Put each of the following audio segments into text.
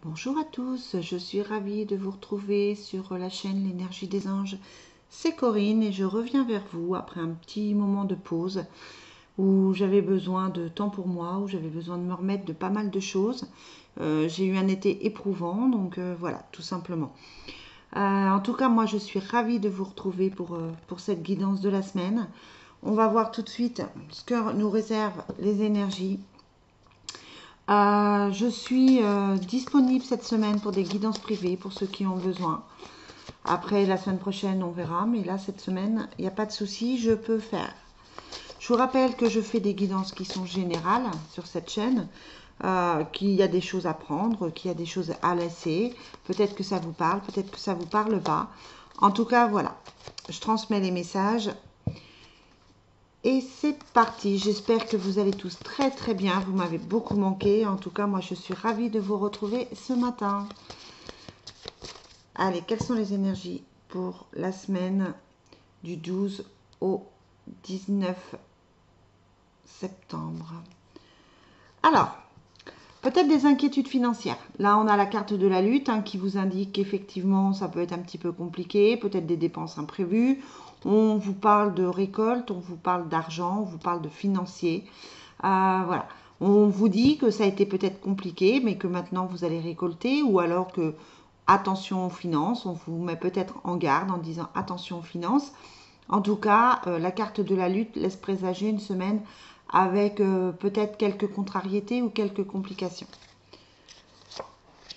Bonjour à tous, je suis ravie de vous retrouver sur la chaîne L'énergie des anges. C'est Corinne et je reviens vers vous après un petit moment de pause où j'avais besoin de temps pour moi, où j'avais besoin de me remettre de pas mal de choses. J'ai eu un été éprouvant, donc voilà, tout simplement. En tout cas, moi je suis ravie de vous retrouver pour cette guidance de la semaine. On va voir tout de suite ce que nous réservent les énergies. Je suis disponible cette semaine pour des guidances privées pour ceux qui ont besoin. Après, la semaine prochaine, on verra. Mais là, cette semaine, il n'y a pas de souci, je peux faire. Je vous rappelle que je fais des guidances qui sont générales sur cette chaîne, qu'il y a des choses à prendre, qu'il y a des choses à laisser. Peut-être que ça vous parle, peut-être que ça ne vous parle pas. En tout cas, voilà. Je transmets les messages. Et c'est parti, j'espère que vous allez tous très très bien, vous m'avez beaucoup manqué, en tout cas moi je suis ravie de vous retrouver ce matin. Allez, quelles sont les énergies pour la semaine du 12 au 19 septembre? Alors, peut-être des inquiétudes financières. Là on a la carte de la lutte qui vous indique qu'effectivement ça peut être un petit peu compliqué, peut-être des dépenses imprévues. On vous parle de récolte, on vous parle d'argent, on vous parle de financier. Voilà. On vous dit que ça a été peut-être compliqué, mais que maintenant vous allez récolter, ou alors que attention aux finances, on vous met peut-être en garde en disant attention aux finances. En tout cas, la carte de la lutte laisse présager une semaine avec peut-être quelques contrariétés ou quelques complications.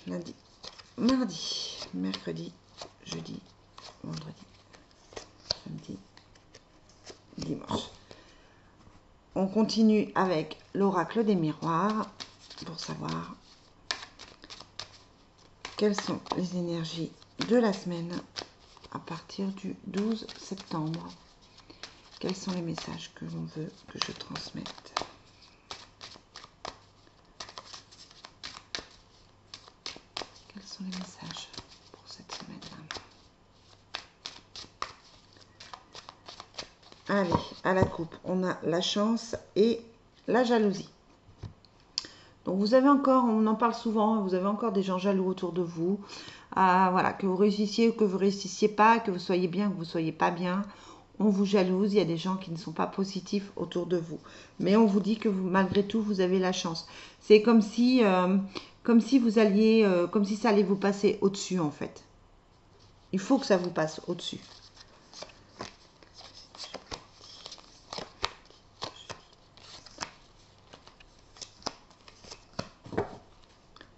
Lundi, mardi, mercredi, jeudi, vendredi, samedi, dimanche. On continue avec l'oracle des miroirs pour savoir quelles sont les énergies de la semaine à partir du 12 septembre. Quels sont les messages que l'on veut que je transmette? Quels sont les messages pour cette semaine-là? Allez, à la coupe, on a la chance et la jalousie. Donc vous avez encore, on en parle souvent, vous avez encore des gens jaloux autour de vous. Voilà, que vous réussissiez ou que vous ne réussissiez pas, que vous soyez bien ou que vous ne soyez pas bien. On vous jalouse, il y a des gens qui ne sont pas positifs autour de vous. Mais on vous dit que vous, malgré tout, vous avez la chance. C'est comme si vous alliez, comme si ça allait vous passer au-dessus en fait. Il faut que ça vous passe au-dessus.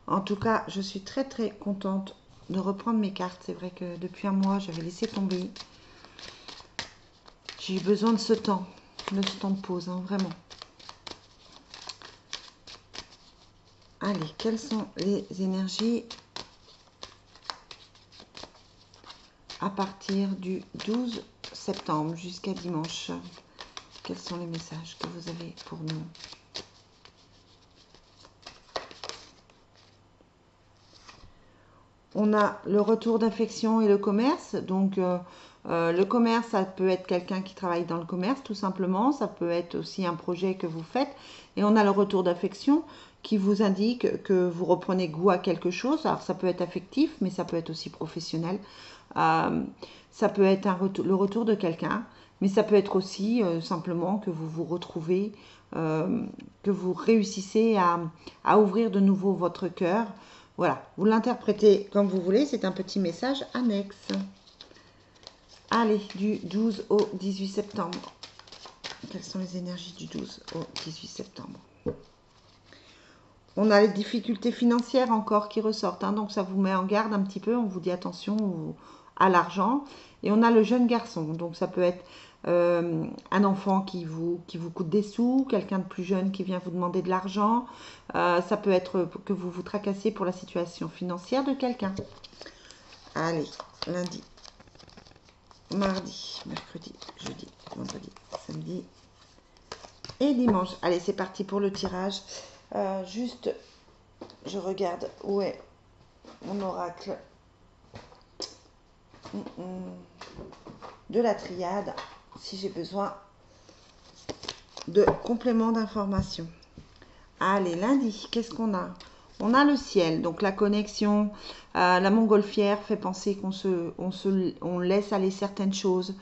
En tout cas, je suis très très contente de reprendre mes cartes. C'est vrai que depuis un mois, j'avais laissé tomber. J'ai eu besoin de ce temps de pause, vraiment. Allez, quelles sont les énergies à partir du 12 septembre jusqu'à dimanche? Quels sont les messages que vous avez pour nous? On a le retour d'affection et le commerce. Donc, le commerce, ça peut être quelqu'un qui travaille dans le commerce, tout simplement. Ça peut être aussi un projet que vous faites. Et on a le retour d'affection qui vous indique que vous reprenez goût à quelque chose. Alors, ça peut être affectif, mais ça peut être aussi professionnel. Ça peut être le retour de quelqu'un, mais ça peut être aussi simplement que vous vous retrouvez, que vous réussissez à ouvrir de nouveau votre cœur. Voilà, vous l'interprétez comme vous voulez, c'est un petit message annexe. Allez, du 12 au 18 septembre. Quelles sont les énergies du 12 au 18 septembre? On a les difficultés financières encore qui ressortent, donc ça vous met en garde un petit peu, on vous dit attention à l'argent. Et on a le jeune garçon, donc ça peut être un enfant qui vous coûte des sous, quelqu'un de plus jeune qui vient vous demander de l'argent. Ça peut être que vous vous tracassiez pour la situation financière de quelqu'un. Allez, lundi, mardi, mercredi, jeudi, vendredi, samedi et dimanche. Allez, c'est parti pour le tirage. Juste, je regarde où est mon oracle de la triade, si j'ai besoin de compléments d'information. Allez, lundi, qu'est-ce qu'on a? On a le ciel, donc la connexion, la montgolfière fait penser on laisse aller certaines choses.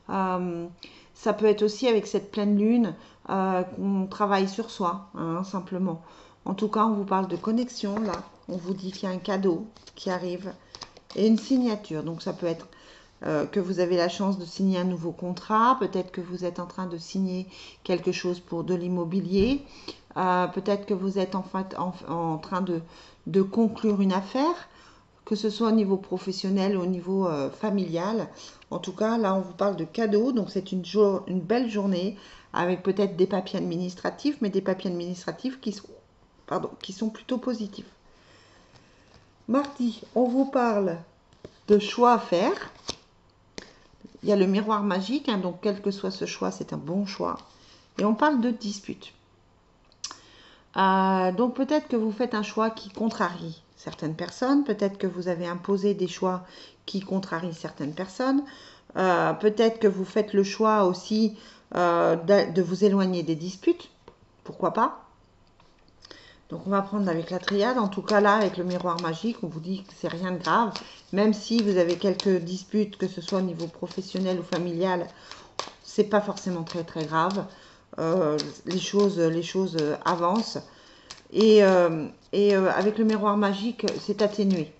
Ça peut être aussi avec cette pleine lune qu'on travaille sur soi, hein, simplement. En tout cas, on vous parle de connexion, là. On vous dit qu'il y a un cadeau qui arrive et une signature. Donc ça peut être que vous avez la chance de signer un nouveau contrat, peut-être que vous êtes en train de signer quelque chose pour de l'immobilier, peut-être que vous êtes en train de conclure une affaire, que ce soit au niveau professionnel ou au niveau familial. En tout cas, là, on vous parle de cadeaux, donc c'est une belle journée avec peut-être des papiers administratifs, mais des papiers administratifs qui sont plutôt positifs. Mardi, on vous parle de choix à faire. Il y a le miroir magique, hein, donc quel que soit ce choix, c'est un bon choix. Et on parle de dispute. Donc peut-être que vous faites un choix qui contrarie certaines personnes, peut-être que vous avez imposé des choix qui contrarient certaines personnes, peut-être que vous faites le choix aussi de vous éloigner des disputes, pourquoi pas. Donc on va prendre avec la triade, en tout cas là avec le miroir magique, on vous dit que c'est rien de grave, même si vous avez quelques disputes, que ce soit au niveau professionnel ou familial, c'est pas forcément très très grave. Les choses avancent et avec le miroir magique, c'est atténué.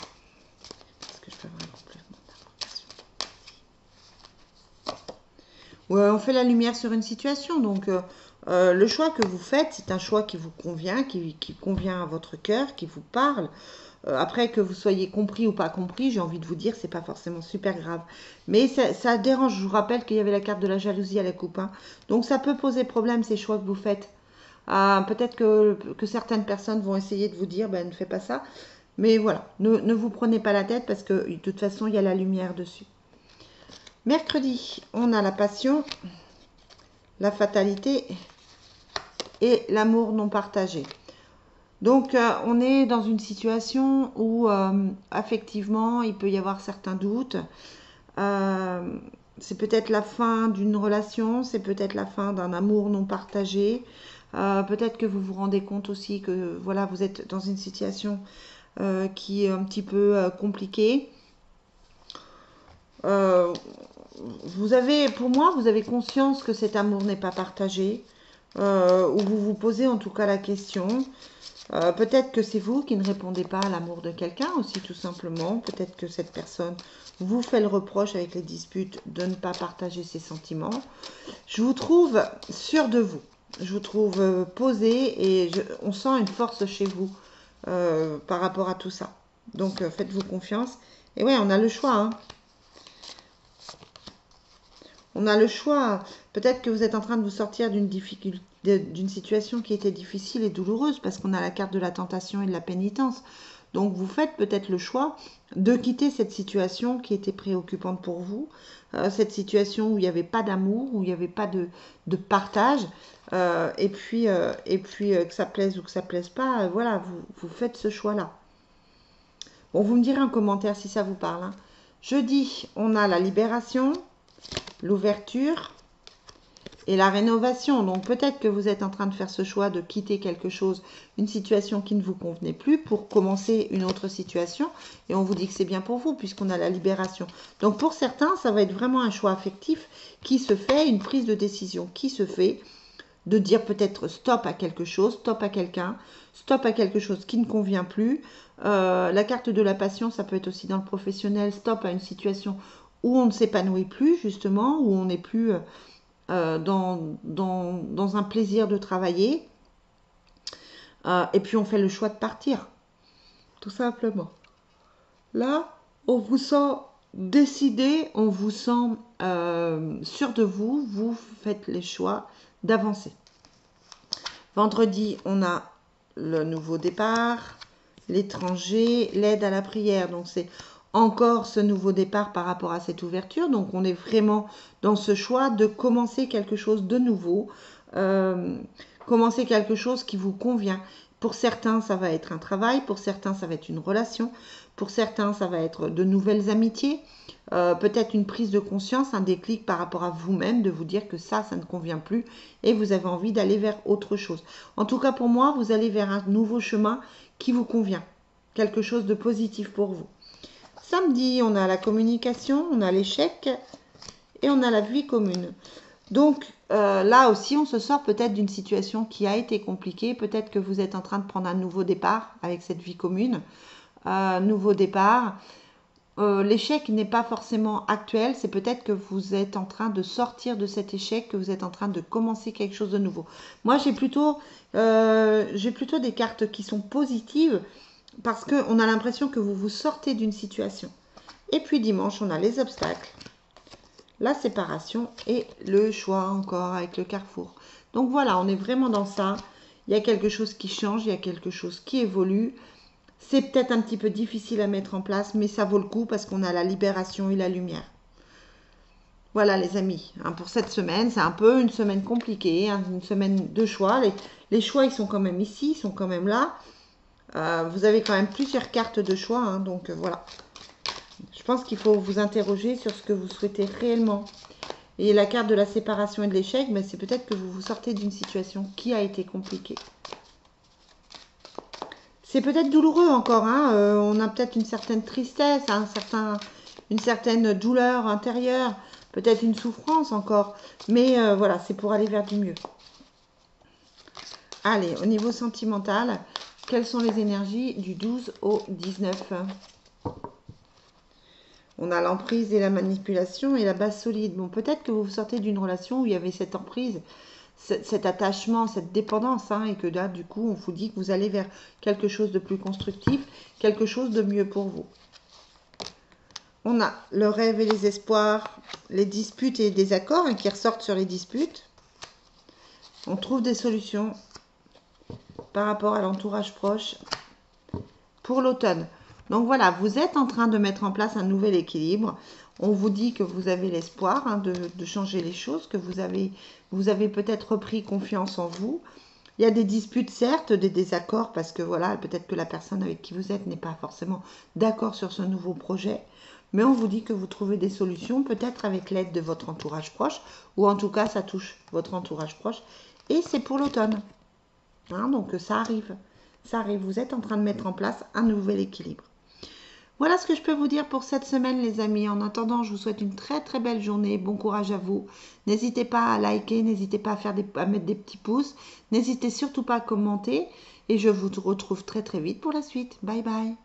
Est-ce que je peux avoir un complément d'information? Ouais, on fait la lumière sur une situation, donc le choix que vous faites, c'est un choix qui vous convient, qui convient à votre cœur, qui vous parle. Après que vous soyez compris ou pas compris, j'ai envie de vous dire, c'est pas forcément super grave. Mais ça dérange. Je vous rappelle qu'il y avait la carte de la jalousie à la coupe, hein. Donc ça peut poser problème ces choix que vous faites. Peut-être que certaines personnes vont essayer de vous dire, ben, ne fais pas ça. Mais voilà, ne vous prenez pas la tête parce que de toute façon, il y a la lumière dessus. Mercredi, on a la passion, la fatalité et l'amour non partagé. Donc, on est dans une situation où, effectivement, il peut y avoir certains doutes. C'est peut-être la fin d'une relation, c'est peut-être la fin d'un amour non partagé. Peut-être que vous vous rendez compte aussi que voilà, vous êtes dans une situation qui est un petit peu compliquée. Pour moi, vous avez conscience que cet amour n'est pas partagé, ou vous vous posez en tout cas la question. Peut-être que c'est vous qui ne répondez pas à l'amour de quelqu'un aussi, tout simplement. Peut-être que cette personne vous fait le reproche avec les disputes de ne pas partager ses sentiments. Je vous trouve sûr de vous. Je vous trouve posé et on sent une force chez vous par rapport à tout ça. Donc faites-vous confiance. Et ouais, on a le choix, hein. On a le choix. Peut-être que vous êtes en train de vous sortir d'une situation qui était difficile et douloureuse parce qu'on a la carte de la tentation et de la pénitence. Donc vous faites peut-être le choix de quitter cette situation qui était préoccupante pour vous, cette situation où il n'y avait pas d'amour, où il n'y avait pas de partage, et puis que ça plaise ou que ça plaise pas, voilà, vous faites ce choix-là. Bon, vous me direz en commentaire si ça vous parle, hein. Jeudi, on a la libération, l'ouverture et la rénovation. Donc peut-être que vous êtes en train de faire ce choix de quitter quelque chose, une situation qui ne vous convenait plus pour commencer une autre situation. Et on vous dit que c'est bien pour vous puisqu'on a la libération. Donc pour certains, ça va être vraiment un choix affectif qui se fait, une prise de décision qui se fait, de dire peut-être stop à quelque chose, stop à quelqu'un, stop à quelque chose qui ne convient plus. La carte de la passion, ça peut être aussi dans le professionnel, stop à une situation où on ne s'épanouit plus justement, où on n'est plus dans un plaisir de travailler. Et puis on fait le choix de partir, tout simplement. Là, on vous sent décidé, on vous sent sûr de vous, vous faites les choix d'avancer. Vendredi, on a le nouveau départ, l'étranger, l'aide à la prière. Donc c'est encore ce nouveau départ par rapport à cette ouverture. Donc on est vraiment dans ce choix de commencer quelque chose de nouveau, commencer quelque chose qui vous convient. Pour certains, ça va être un travail, pour certains, ça va être une relation, pour certains, ça va être de nouvelles amitiés, peut-être une prise de conscience, un déclic par rapport à vous-même, de vous dire que ça ne convient plus et vous avez envie d'aller vers autre chose. En tout cas, pour moi, vous allez vers un nouveau chemin qui vous convient, quelque chose de positif pour vous. Samedi, on a la communication, on a l'échec et on a la vie commune. Donc là aussi, on se sort peut-être d'une situation qui a été compliquée. Peut-être que vous êtes en train de prendre un nouveau départ avec cette vie commune. Nouveau départ. L'échec n'est pas forcément actuel. C'est peut-être que vous êtes en train de sortir de cet échec, que vous êtes en train de commencer quelque chose de nouveau. Moi, j'ai plutôt des cartes qui sont positives parce qu'on a l'impression que vous vous sortez d'une situation. Et puis dimanche, on a les obstacles, la séparation et le choix encore avec le carrefour. Donc voilà, on est vraiment dans ça. Il y a quelque chose qui change, il y a quelque chose qui évolue. C'est peut-être un petit peu difficile à mettre en place, mais ça vaut le coup parce qu'on a la libération et la lumière. Voilà les amis, pour cette semaine, c'est un peu une semaine compliquée, une semaine de choix. Les choix, ils sont quand même ici, ils sont quand même là. Vous avez quand même plusieurs cartes de choix, donc voilà. Je pense qu'il faut vous interroger sur ce que vous souhaitez réellement. Et la carte de la séparation et de l'échec, c'est peut-être que vous vous sortez d'une situation qui a été compliquée. C'est peut-être douloureux encore, on a peut-être une certaine tristesse, une certaine douleur intérieure, peut-être une souffrance encore. Mais voilà, c'est pour aller vers du mieux. Allez, au niveau sentimental, quelles sont les énergies du 12 au 19 ? On a l'emprise et la manipulation et la base solide. Bon, peut-être que vous sortez d'une relation où il y avait cette emprise, cet attachement, cette dépendance, et que là, du coup, on vous dit que vous allez vers quelque chose de plus constructif, quelque chose de mieux pour vous. On a le rêve et les espoirs, les disputes et les désaccords qui ressortent sur les disputes. On trouve des solutions par rapport à l'entourage proche pour l'automne. Donc voilà, vous êtes en train de mettre en place un nouvel équilibre. On vous dit que vous avez l'espoir de changer les choses, que vous avez peut-être repris confiance en vous. Il y a des disputes, certes, des désaccords, parce que voilà, peut-être que la personne avec qui vous êtes n'est pas forcément d'accord sur ce nouveau projet. Mais on vous dit que vous trouvez des solutions, peut-être avec l'aide de votre entourage proche, ou en tout cas, ça touche votre entourage proche. Et c'est pour l'automne. Donc ça arrive. Ça arrive. Vous êtes en train de mettre en place un nouvel équilibre. Voilà ce que je peux vous dire pour cette semaine, les amis. En attendant, je vous souhaite une très très belle journée. Bon courage à vous. N'hésitez pas à liker, n'hésitez pas à mettre des petits pouces. N'hésitez surtout pas à commenter. Et je vous retrouve très très vite pour la suite. Bye bye.